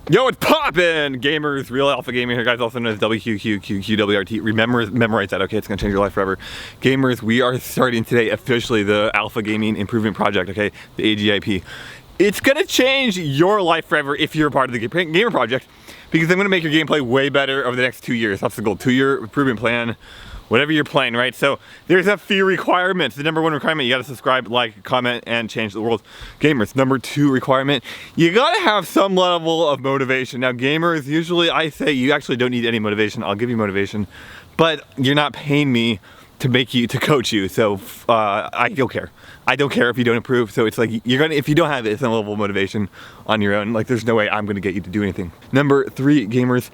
Yo, it's poppin'! Gamers, Real Alpha Gaming here, guys, also known as WQQQQWRT. Memorize that, okay? It's gonna change your life forever. Gamers, we are starting today officially the Alpha Gaming Improvement Project, okay? The AGIP. It's gonna change your life forever if you're a part of the Gamer Project, because I'm gonna make your gameplay way better over the next 2 years. That's the goal, 2-year improvement plan. Whatever you're playing, right? So there's a few requirements. The number 1 requirement, you gotta subscribe, like, comment, and change the world. Gamers, number 2 requirement, you gotta have some level of motivation. Now gamers, usually I say you actually don't need any motivation. I'll give you motivation, but you're not paying me to coach you. So I don't care. I don't care if you don't improve. So it's like, if you don't have it, some level of motivation on your own, like there's no way I'm gonna get you to do anything. Number 3, gamers,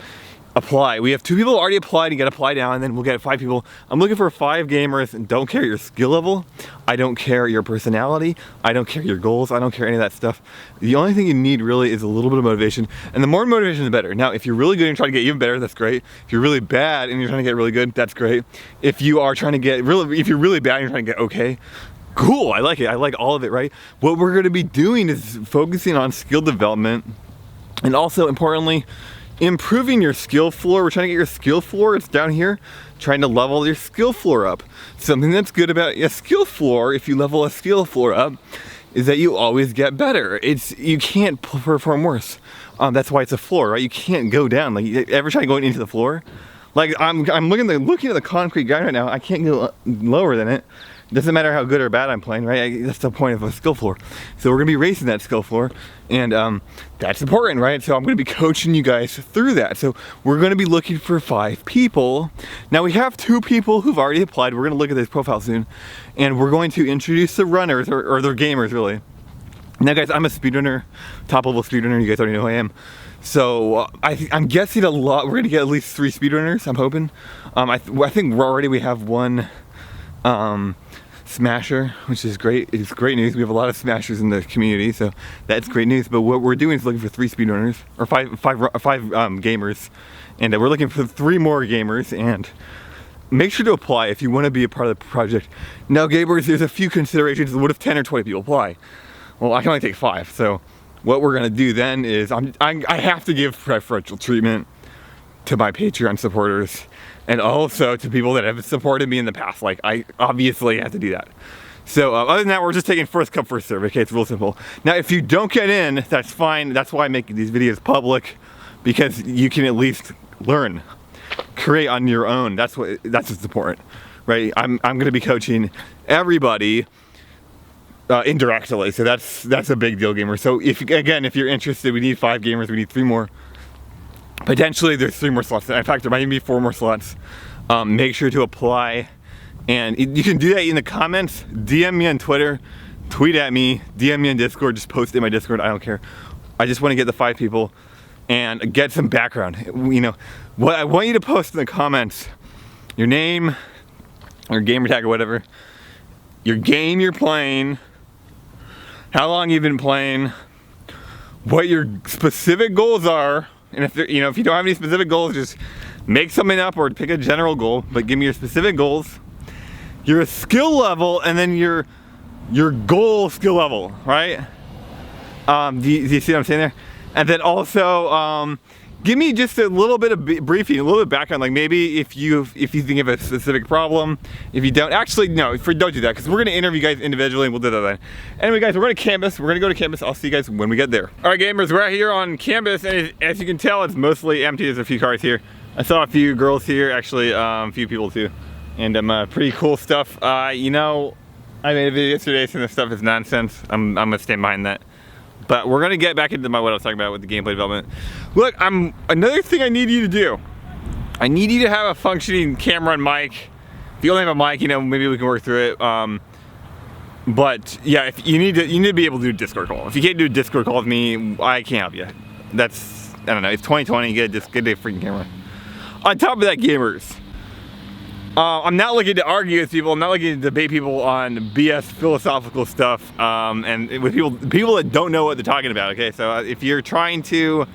apply. We have 2 people already applied. You gotta apply now, and then we'll get 5 people. I'm looking for 5 gamers, and don't care your skill level. I don't care your personality. I don't care your goals. I don't care any of that stuff. The only thing you need really is a little bit of motivation, and the more motivation, the better. Now, if you're really good and trying to get even better, that's great. If you're really bad and you're trying to get really good, that's great. If you are trying to get if you're really bad and you're trying to get okay, cool. I like it. I like all of it, right? What we're gonna be doing is focusing on skill development, and also importantly, improving your skill floor. We're trying to get your skill floor, it's down here, trying to level your skill floor up. Something that's good about a skill floor, if you level a skill floor up, is that you always get better. You can't perform worse. That's why it's a floor, right? You can't go down. Like, you ever try going into the floor? Like, I'm looking at the concrete guy right now. I can't go lower than it. Doesn't matter how good or bad I'm playing, right? That's the point of a skill floor. So we're gonna be racing that skill floor, and that's important, right? So I'm gonna be coaching you guys through that. So we're gonna be looking for 5 people. Now we have 2 people who've already applied. We're gonna look at this profile soon, and we're going to introduce the runners, or they're gamers, really. Now guys, I'm a speedrunner, top level speedrunner. You guys already know who I am. So I'm guessing we're gonna get at least 3 speedrunners, I'm hoping. I think we have 1 smasher, which is great. It's great news. We have a lot of smashers in the community, so that's great news. But what we're doing is looking for 3 speedrunners, or five gamers, and we're looking for 3 more gamers. And make sure to apply if you want to be a part of the project. Now, gamers, there's a few considerations. What if 10 or 20 people apply? Well, I can only take 5. So what we're gonna do then is I have to give preferential treatment to my Patreon supporters, and also to people that have supported me in the past. Like, I obviously have to do that. So other than that, we're just taking first come, first serve, okay? It's real simple. Now, if you don't get in, that's fine. That's why I'm making these videos public, because you can at least learn, create on your own. That's what's important, right? I'm gonna be coaching everybody indirectly, so that's a big deal, gamer. So if you're interested, we need 5 gamers, we need 3 more. Potentially there's 3 more slots. In fact, there might even be 4 more slots. Make sure to apply, and you can do that in the comments. DM me on Twitter, tweet at me, DM me on Discord, just post it in my Discord, I don't care. I just want to get the 5 people and get some background. You know, what I want you to post in the comments, your name, or gamer tag or whatever, your game you're playing, how long you've been playing, what your specific goals are. And if you don't have any specific goals, just make something up or pick a general goal, but give me your specific goals, your skill level, and then your goal skill level, right? Do you see what I'm saying there? And then also, give me just a little bit of briefing, a little bit of background. Like, maybe if you think of a specific problem. If you don't, actually no, don't do that, because we're gonna interview you guys individually, and we'll do that then. Anyway, guys, we're going to campus. We're gonna go to campus. I'll see you guys when we get there. All right, gamers, we're out here on campus, and as you can tell, it's mostly empty. There's a few cars here. I saw a few girls here, actually, a few people too, and pretty cool stuff. You know, I made a video yesterday saying this stuff is nonsense. I'm gonna stand behind that. But we're gonna get back into what I was talking about with the gameplay development. Look, another thing I need you to do. I need you to have a functioning camera and mic. If you only have a mic, you know, maybe we can work through it. But yeah, if you need to be able to do a Discord call. If you can't do a Discord call with me, I can't help you. I don't know. It's 2020. Get a freaking camera. On top of that, gamers, I'm not looking to argue with people. I'm not looking to debate people on BS philosophical stuff, and with people that don't know what they're talking about. Okay, so if you're trying to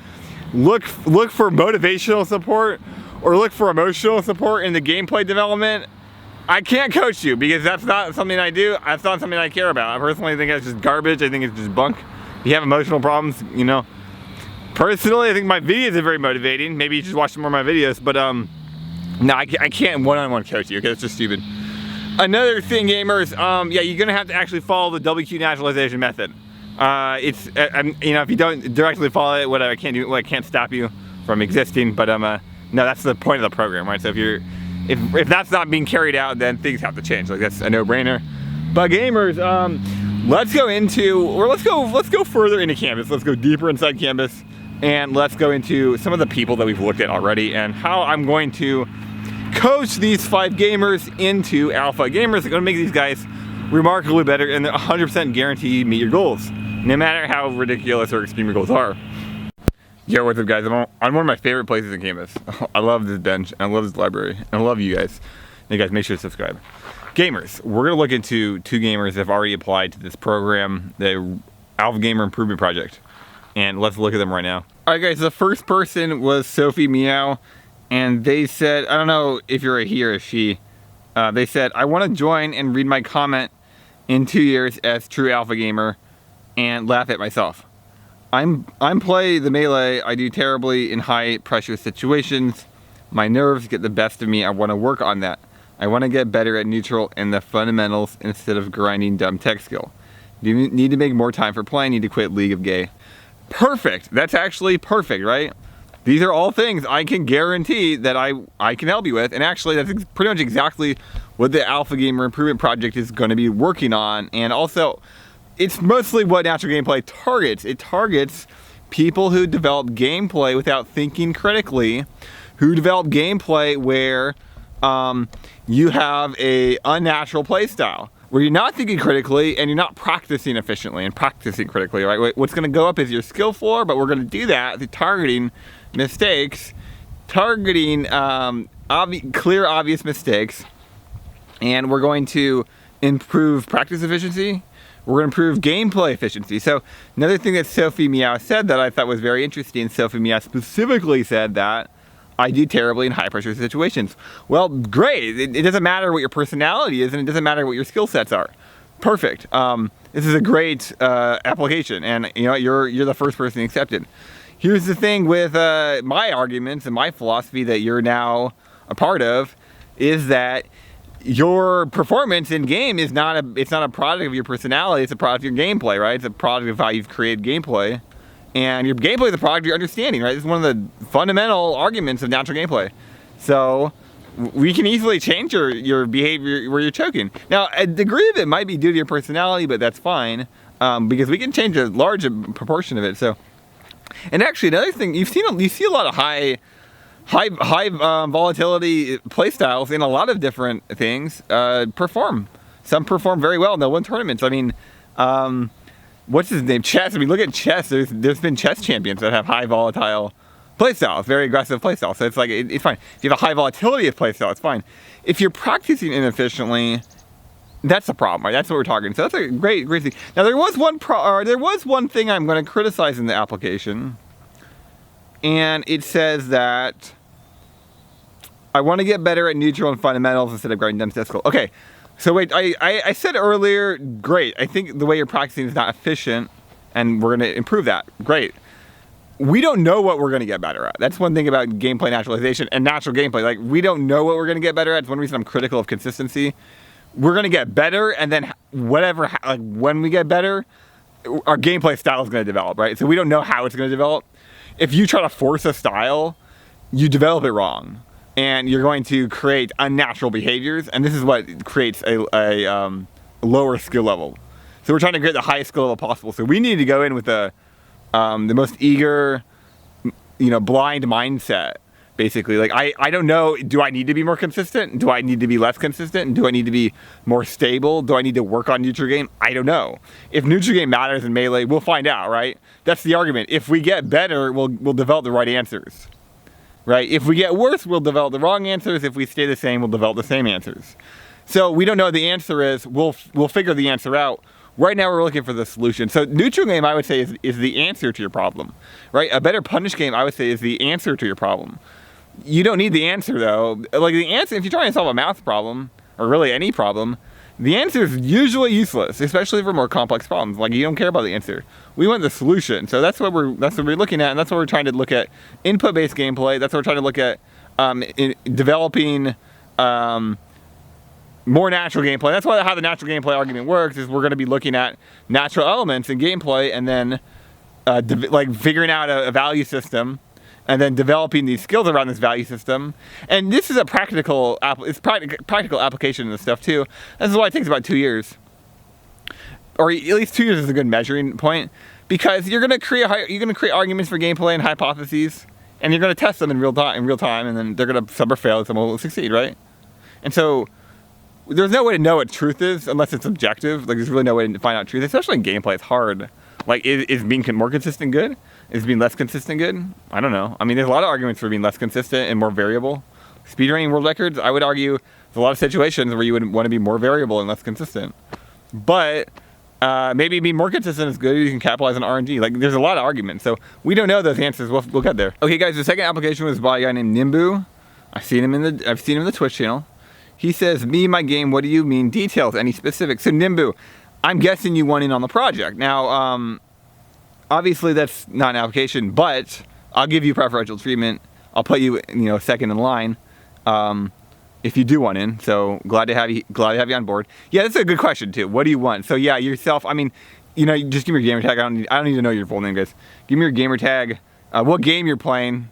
look for motivational support or look for emotional support in the gameplay development, I can't coach you, because that's not something I do. That's not something I care about. I personally think it's just garbage. I think it's just bunk. If you have emotional problems, you know, Personally, I think my videos are very motivating. Maybe you should watch some more of my videos, but no, I can't one-on-one coach you, okay? That's just stupid. Another thing, gamers, yeah, you're gonna have to actually follow the WQ naturalization method. It's, you know, if you don't directly follow it, whatever, I can't stop you from existing, but no, that's the point of the program, right? So if that's not being carried out, then things have to change. Like, that's a no-brainer. But gamers, let's go further into campus. Let's go deeper inside campus, and let's go into some of the people that we've looked at already and how I'm going to coach these 5 gamers into alpha gamers. I'm gonna make these guys remarkably better and 100% guarantee you meet your goals, no matter how ridiculous or extreme your goals are. Yo, what's up guys? I'm on one of my favorite places in campus. I love this bench, and I love this library, and I love you guys. Hey guys, make sure to subscribe. Gamers, we're gonna look into 2 gamers that have already applied to this program, the Alpha Gamer Improvement Project. And let's look at them right now. All right guys, the first person was Sophie Meow. And they said, I don't know if you're a he or a she, they said, I want to join and read my comment in 2 years as true alpha gamer and laugh at myself. I'm play the melee, I do terribly in high pressure situations. My nerves get the best of me, I want to work on that. I want to get better at neutral and the fundamentals instead of grinding dumb tech skill. Do you need to make more time for playing? Need to quit League of Gay. Perfect, that's actually perfect, right? These are all things I can guarantee that I can help you with, and actually that's pretty much exactly what the Alpha Gamer Improvement Project is going to be working on. And also, it's mostly what Natural Gameplay targets. It targets people who develop gameplay without thinking critically, who develop gameplay where you have a unnatural play style, where you're not thinking critically and you're not practicing efficiently and practicing critically, right? What's going to go up is your skill floor, but we're going to do that through targeting mistakes, targeting clear, obvious mistakes, and we're going to improve practice efficiency. We're going to improve gameplay efficiency. So another thing that Sophie Meow said that I thought was very interesting, Sophie Meow specifically said that I do terribly in high pressure situations. Well, great. It doesn't matter what your personality is, and it doesn't matter what your skill sets are. Perfect. This is a great application, and you know you're the first person accepted. Here's the thing with my arguments and my philosophy that you're now a part of, is that your performance in game is not a product of your personality, it's a product of your gameplay, right? It's a product of how you've created gameplay. And your gameplay is a product of your understanding, right? This is one of the fundamental arguments of natural gameplay. So we can easily change your behavior where you're choking. Now, a degree of it might be due to your personality, but that's fine, because we can change a large proportion of it. So. And actually, another thing, you see a lot of high volatility play styles in a lot of different things perform. Some perform very well and they'll win tournaments. I mean, what's his name? Chess. I mean, look at chess. There's been chess champions that have high volatile play styles, very aggressive play styles. So it's like it's fine. If you have a high volatility of play style, it's fine. If you're practicing inefficiently, that's the problem, right? That's what we're talking. So that's a great thing. Now there was one thing I'm going to criticize in the application, and it says that I want to get better at neutral and fundamentals instead of grinding dumb tech skill. Okay, so wait, I said earlier, great. I think the way you're practicing is not efficient, and we're going to improve that. Great. We don't know what we're going to get better at. That's one thing about gameplay naturalization and natural gameplay. Like, we don't know what we're going to get better at. It's one reason I'm critical of consistency. We're going to get better, and then whatever, like when we get better, our gameplay style is going to develop, right? So we don't know how it's going to develop. If you try to force a style, you develop it wrong, and you're going to create unnatural behaviors, and this is what creates a lower skill level. So we're trying to create the highest skill level possible. So we need to go in with the most eager, blind mindset. Basically, like, I don't know, do I need to be more consistent? Do I need to be less consistent? Do I need to be more stable? Do I need to work on neutral game? I don't know. If neutral game matters in Melee, we'll find out, right? That's the argument. If we get better, we'll develop the right answers, right? If we get worse, we'll develop the wrong answers. If we stay the same, we'll develop the same answers. So we don't know what the answer is. We'll figure the answer out. Right now we're looking for the solution. So neutral game, I would say, is the answer to your problem, right? A better punish game, I would say, is the answer to your problem. You don't need the answer though. Like, the answer, if you're trying to solve a math problem, or really any problem, The answer is usually useless, especially for more complex problems. Like, you don't care about the answer. We want the solution. So that's what we're looking at, and that's what we're trying to look at. Input-based gameplay. That's what we're trying to look at. In developing more natural gameplay. That's why how the natural gameplay argument works is we're going to be looking at natural elements in gameplay, and then like figuring out a value system, and then developing these skills around this value system. And this is a practical application of this stuff too. This is why it takes about 2 years, or at least 2 years is a good measuring point, because you're going to create arguments for gameplay and hypotheses, and you're going to test them in real time, and then they're going to some will fail, some will succeed, right? And so there's no way to know what truth is unless it's objective. Like, there's really no way to find out truth, especially in gameplay. It's hard. Like, is being more consistent good? Is being less consistent good? I don't know. I mean, there's a lot of arguments for being less consistent and more variable. Speedrunning world records, I would argue there's a lot of situations where you would want to be more variable and less consistent. But maybe being more consistent is good. You can capitalize on RNG. Like, there's a lot of arguments. So we don't know those answers. We'll get there. Okay, guys. The second application was by a guy named Nimbu. I've seen him in the Twitch channel. He says, "Me, my game. What do you mean? Details? Any specifics?" So Nimbu, I'm guessing you went in on the project. Now, obviously that's not an application, but I'll give you preferential treatment. I'll put you, second in line, if you do want in. So glad to have you on board. Yeah, that's a good question too. What do you want? So yeah, yourself. I mean, just give me your gamer tag. I don't need to know your full name, guys. Give me your gamer tag. What game you're playing.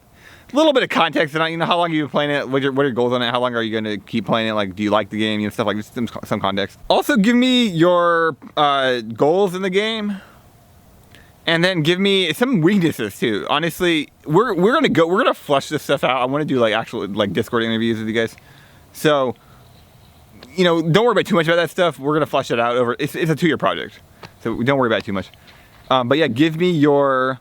A little bit of context, and how long have you been playing it? What are your goals on it? How long are you going to keep playing it? Like, do you like the game? Stuff like this, some context. Also, give me your goals in the game, and then give me some weaknesses too. Honestly, we're gonna flush this stuff out. I want to do actual Discord interviews with you guys. So, don't worry about too much about that stuff. We're gonna flush it out over. It's a 2-year project, so don't worry about it too much. But yeah, give me your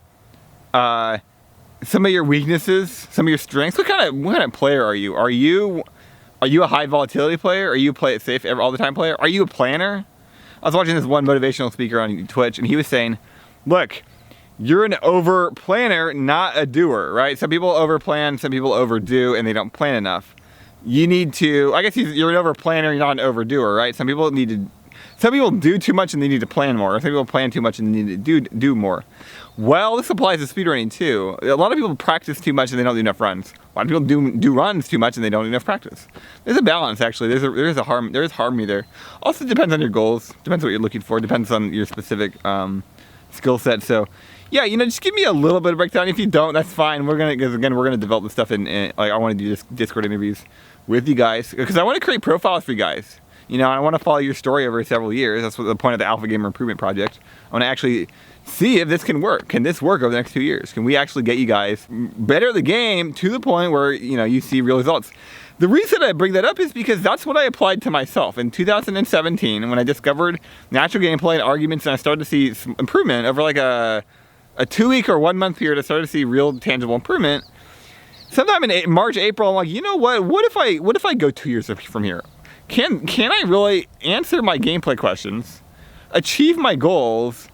some of your weaknesses, some of your strengths. What kind of player are you? Are you a high volatility player? Are you a play it safe all the time player? Are you a planner? I was watching this one motivational speaker on Twitch, and he was saying, look, you're an over planner, not a doer, right? Some people over plan, some people overdo, and they don't plan enough. You need to, I guess you're an over planner, you're not an overdoer, right? Some people do too much and they need to plan more. Some people plan too much and they need to do more. Well, this applies to speedrunning too. A lot of people practice too much and they don't do enough runs. A lot of people do runs too much and they don't do enough practice. There's a balance, actually. There is harmony there. Also depends on your goals. Depends on what you're looking for. Depends on your specific skill set. So yeah, just give me a little bit of breakdown. If you don't, that's fine. We're gonna develop this stuff I want to do Discord interviews with you guys, because I want to create profiles for you guys. I want to follow your story over several years. That's what the point of the Alpha Gamer Improvement Project. I want to actually see if this can work. Can this work over the next 2 years? Can we actually get you guys better at the game to the point where, you see real results? The reason I bring that up is because that's what I applied to myself in 2017 when I discovered natural gameplay and arguments, and I started to see some improvement over a 2-week or 1 month period. I started to see real tangible improvement. Sometime in March, April, I'm like, you know what? What if I go 2 years from here? Can I really answer my gameplay questions, achieve my goals,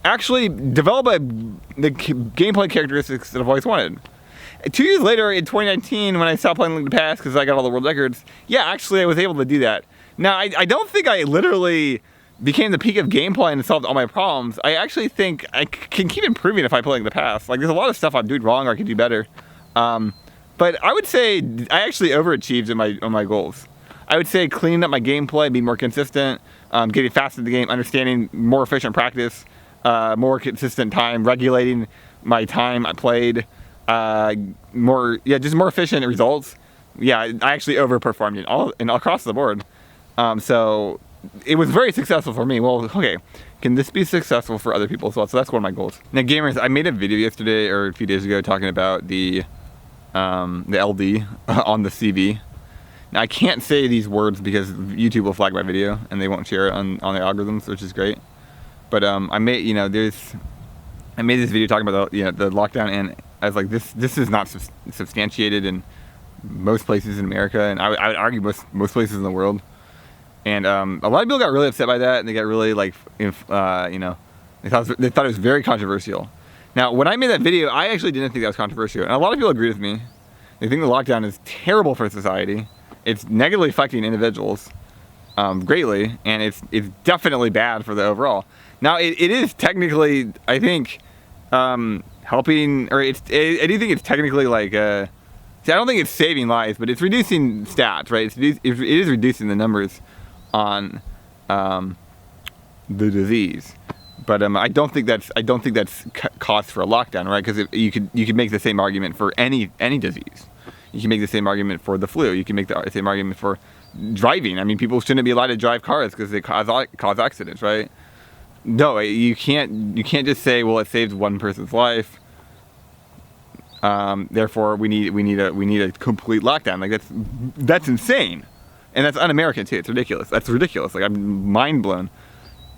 actually develop the gameplay characteristics that I've always wanted? 2 years later, in 2019, when I stopped playing Link to the Past because I got all the world records, yeah, actually I was able to do that. Now, I don't think I literally became the peak of gameplay and solved all my problems. I actually think I can keep improving if I play Link to the Past. There's a lot of stuff I'm doing wrong or I could do better. But I would say I actually overachieved on my goals. I would say cleaning up my gameplay, being more consistent, getting faster in the game, understanding more efficient practice, more consistent time, regulating my time I played, just more efficient results. Yeah, I actually overperformed in across the board. So it was very successful for me. Well, okay, can this be successful for other people as well? So that's one of my goals. Now, gamers, I made a video yesterday or a few days ago talking about the LD on the CV. Now, I can't say these words because YouTube will flag my video and they won't share it on their algorithms, which is great. But I made this video talking about the lockdown, and I was like, this is not substantiated in most places in America, and I would argue most places in the world. And a lot of people got really upset by that, and they got really they thought it was very controversial. Now, when I made that video, I actually didn't think that was controversial, and a lot of people agree with me. They think the lockdown is terrible for society. It's negatively affecting individuals. greatly, and it's definitely bad for the overall. Now it is technically, I think, helping, or I do think it's technically like see, I don't think it's saving lives, but it's reducing stats, right? It is reducing the numbers on the disease. But I don't think that's cause for a lockdown, right? Because you could make the same argument for any disease. You can make the same argument for the flu. You can make the same argument for driving. I mean, people shouldn't be allowed to drive cars because they cause accidents, right? No, you can't just say, well, it saved one person's life. Therefore, we need a complete lockdown. Like that's insane, and that's un-American too. It's ridiculous. That's ridiculous. Like I'm mind blown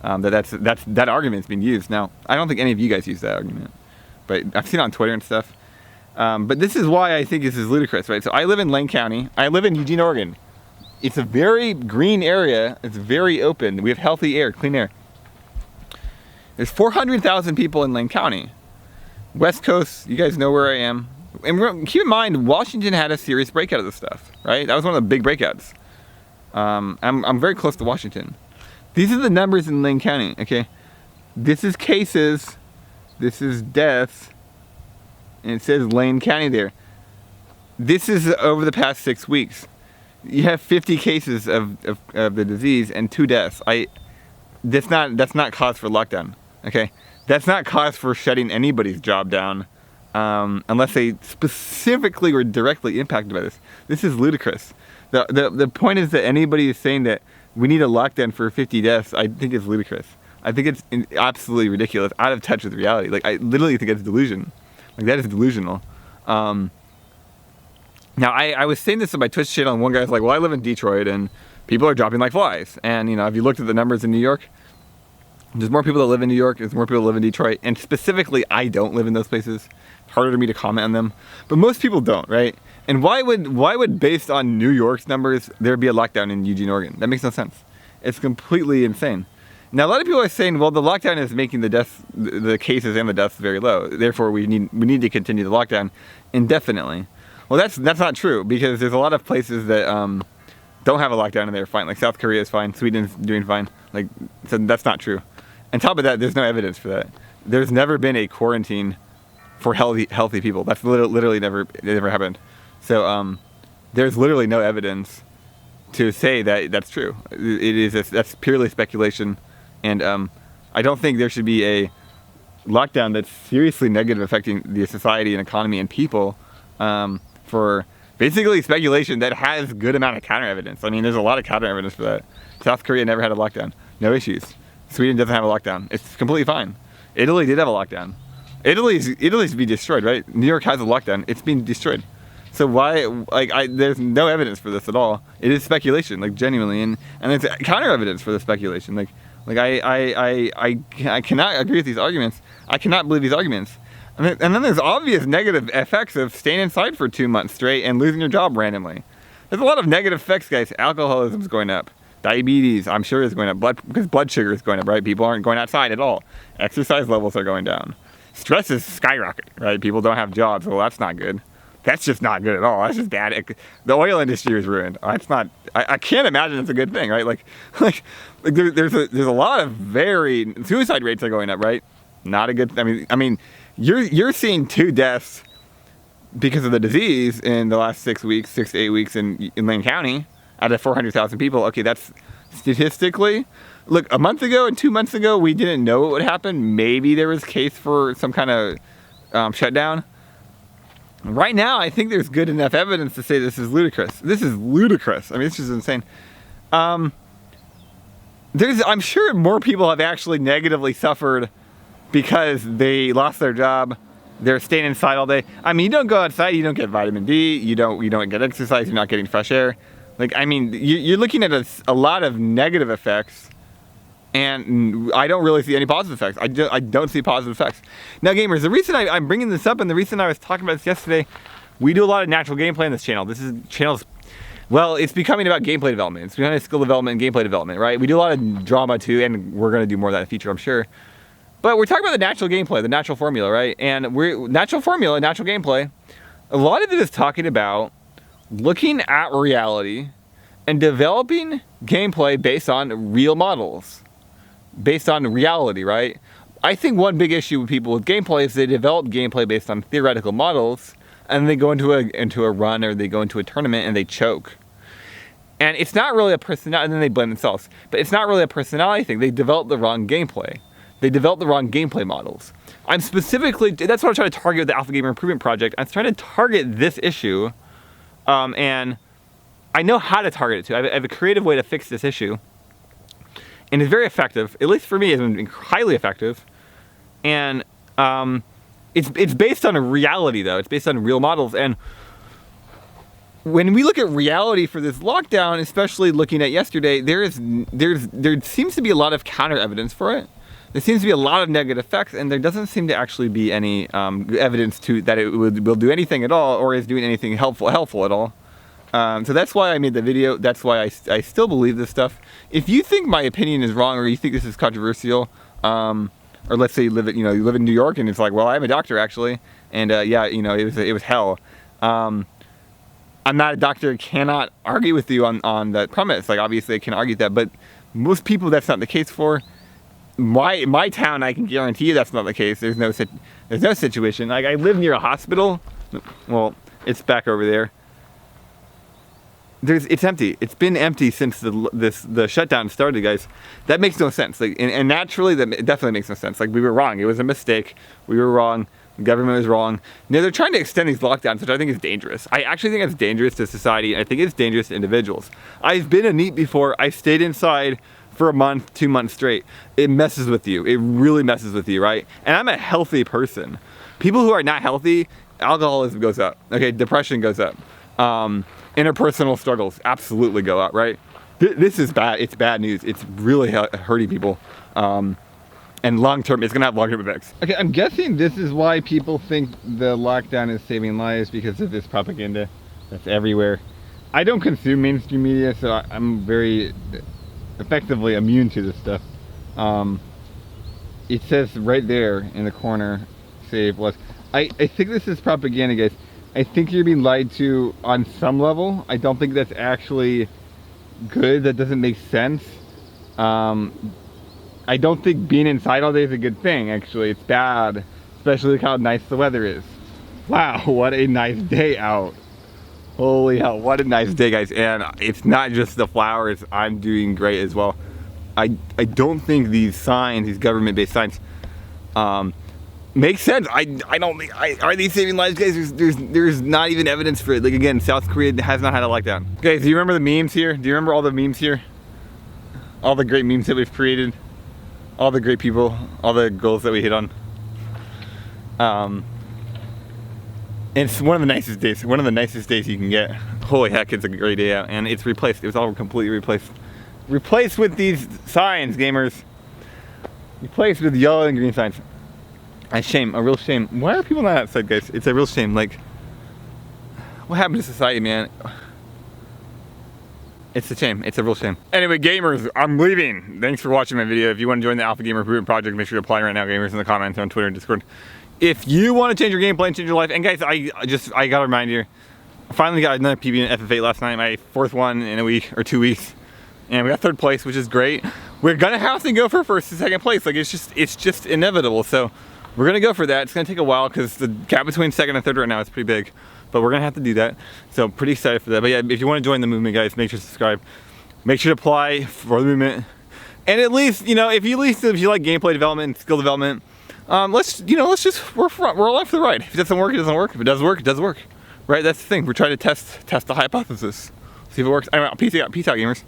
that argument's being used. Now, I don't think any of you guys use that argument, but I've seen it on Twitter and stuff. But this is why I think this is ludicrous, right? So I live in Lane County. I live in Eugene, Oregon. It's a very green area. It's very open. We have healthy air, clean air. There's 400,000 people in Lane County. West Coast, you guys know where I am. And keep in mind, Washington had a serious breakout of this stuff, right? That was one of the big breakouts. I'm very close to Washington. These are the numbers in Lane County, okay? This is cases, this is deaths, and it says Lane County there. This is over the past 6 weeks. You have 50 cases of the disease and 2 deaths. That's not cause for lockdown, okay? That's not cause for shutting anybody's job down, unless they specifically were directly impacted by this. This is ludicrous. The point is that anybody is saying that we need a lockdown for 50 deaths, I think is ludicrous. I think it's absolutely ridiculous, out of touch with reality. Like, I literally think it's delusion. Like, that is delusional. Now, I was saying this on my Twitch channel, and one guy's like, well, I live in Detroit, and people are dropping like flies. And, you know, if you looked at the numbers in New York, there's more people that live in New York, there's more people that live in Detroit, and specifically, I don't live in those places. It's harder for me to comment on them, but most people don't, right? And why would, based on New York's numbers, there be a lockdown in Eugene, Oregon? That makes no sense. It's completely insane. Now, a lot of people are saying, well, the lockdown is making the cases and the deaths very low. Therefore, we need to continue the lockdown indefinitely. Well, that's not true, because there's a lot of places that don't have a lockdown and they're fine. Like South Korea is fine, Sweden's doing fine. Like, so that's not true. On top of that, there's no evidence for that. There's never been a quarantine for healthy people. That's literally never happened. So there's literally no evidence to say that that's true. That's purely speculation, and I don't think there should be a lockdown that's seriously negative affecting the society and economy and people for basically speculation that has good amount of counter evidence. I mean, there's a lot of counter evidence for that. South Korea never had a lockdown, no issues. Sweden doesn't have a lockdown. It's completely fine. Italy did have a lockdown. Italy's be destroyed, right? New York has a lockdown. It's being destroyed. So why, like, there's no evidence for this at all. It is speculation, like, genuinely, and there's counter evidence for the speculation. Like I cannot agree with these arguments. I cannot believe these arguments. And then there's obvious negative effects of staying inside for 2 months straight and losing your job randomly. There's a lot of negative effects, guys. Alcoholism's going up. Diabetes, I'm sure, is going up. Because blood sugar is going up, right? People aren't going outside at all. Exercise levels are going down. Stress is skyrocketing, right? People don't have jobs. Well, that's not good. That's just not good at all. That's just bad. The oil industry is ruined. That's not. I can't imagine it's a good thing, right? Like there's a lot of suicide rates are going up, right? Not a good. I mean, you're seeing 2 deaths because of the disease in the last 6 to 8 weeks in Lane County out of 400,000 people. Okay, that's statistically. Look, a month ago and 2 months ago, we didn't know what would happen. Maybe there was a case for some kind of shutdown. Right now, I think there's good enough evidence to say this is ludicrous. This is ludicrous. I mean, this is insane. I'm sure more people have actually negatively suffered because they lost their job. They're staying inside all day. I mean, you don't go outside, you don't get vitamin D, you don't get exercise, you're not getting fresh air. Like, I mean, you're looking at a lot of negative effects, and I don't really see any positive effects. I don't see positive effects. Now, gamers, the reason I'm bringing this up, and the reason I was talking about this yesterday, we do a lot of natural gameplay on this channel. Well, it's becoming about gameplay development. It's becoming skill development and gameplay development, right? We do a lot of drama too, and we're going to do more of that in the future, I'm sure. But we're talking about the natural gameplay, the natural formula, right? And natural formula, natural gameplay, a lot of it is talking about looking at reality and developing gameplay based on real models, based on reality, right? I think one big issue with people with gameplay is they develop gameplay based on theoretical models, and they go into a run or they go into a tournament and they choke. And it's not really a personality, and then they blame themselves. But it's not really a personality thing. They develop the wrong gameplay. They develop the wrong gameplay models. I'm specifically, that's what I'm trying to target with the Alpha Gamer Improvement Project. I'm trying to target this issue, and I know how to target it too. I have a creative way to fix this issue. And it's very effective, at least for me, it's been highly effective. And it's based on a reality though. It's based on real models. And when we look at reality for this lockdown, especially looking at yesterday, there seems to be a lot of counter evidence for it. There seems to be a lot of negative effects, and there doesn't seem to actually be any evidence to that it will do anything at all, or is doing anything helpful at all. So that's why I made the video. That's why I still believe this stuff. If you think my opinion is wrong, or you think this is controversial, or let's say you live in New York, and it's like, well, I'm a doctor actually, and yeah, it was hell. I'm not a doctor, cannot argue with you on that premise. Like, obviously I can argue that, but most people that's not the case for. My town, I can guarantee you that's not the case. There's no situation. Like, I live near a hospital. Well, it's back over there. It's empty. It's been empty since the shutdown started, guys. That makes no sense. Like, and naturally, that definitely makes no sense. Like, we were wrong. It was a mistake. We were wrong. The government was wrong. Now they're trying to extend these lockdowns, which I think is dangerous. I actually think it's dangerous to society. I think it's dangerous to individuals. I've been a NEET before. I stayed inside for a month, 2 months straight. It messes with you. It really messes with you, right? And I'm a healthy person. People who are not healthy, alcoholism goes up. Okay, depression goes up. Interpersonal struggles absolutely go up, right? This is bad. It's bad news. It's really hurting people. And long-term, it's gonna have long-term effects. Okay, I'm guessing this is why people think the lockdown is saving lives, because of this propaganda that's everywhere. I don't consume mainstream media, so I'm very effectively immune to this stuff. It says right there in the corner, save less. I think this is propaganda, guys. I think you're being lied to on some level. I don't think that's actually good. That doesn't make sense. I don't think being inside all day is a good thing, actually. It's bad, especially look how nice the weather is. Wow, what a nice day out. Holy hell, what a nice day, guys. And it's not just the flowers, I'm doing great as well. I don't think these signs, these government-based signs, make sense. I don't think, are these saving lives, guys? There's not even evidence for it. Like, again, South Korea has not had a lockdown. Guys, do you remember the memes here? Do you remember all the memes here? All the great memes that we've created? All the great people, all the goals that we hit on. It's one of the nicest days you can get. Holy heck, it's a great day out, and it's replaced. It was all completely replaced. Replaced with these signs, gamers. Replaced with yellow and green signs. A shame, a real shame. Why are people not outside, guys? It's a real shame. Like, what happened to society, man? It's a shame. It's a real shame. Anyway, gamers, I'm leaving. Thanks for watching my video. If you want to join the Alpha Gamer Improvement Project, make sure to apply right now, gamers, in the comments on Twitter and Discord. If you want to change your gameplay and change your life, and guys, I gotta remind you, I finally got another PB in FF8 last night, my 4th one in a week or 2 weeks, and we got 3rd place, which is great. We're gonna have to go for 1st and 2nd place. Like, it's just inevitable. So we're gonna go for that. It's gonna take a while because the gap between 2nd and 3rd right now is pretty big. But we're gonna have to do that. So pretty excited for that. But yeah, if you want to join the movement, guys, make sure to subscribe. Make sure to apply for the movement. And at least, if you like gameplay development and skill development, let's just, we're left to the right. If it doesn't work, it doesn't work. If it does work, it does work. Right? That's the thing. We're trying to test the hypothesis. See if it works. Anyway, peace out, gamers.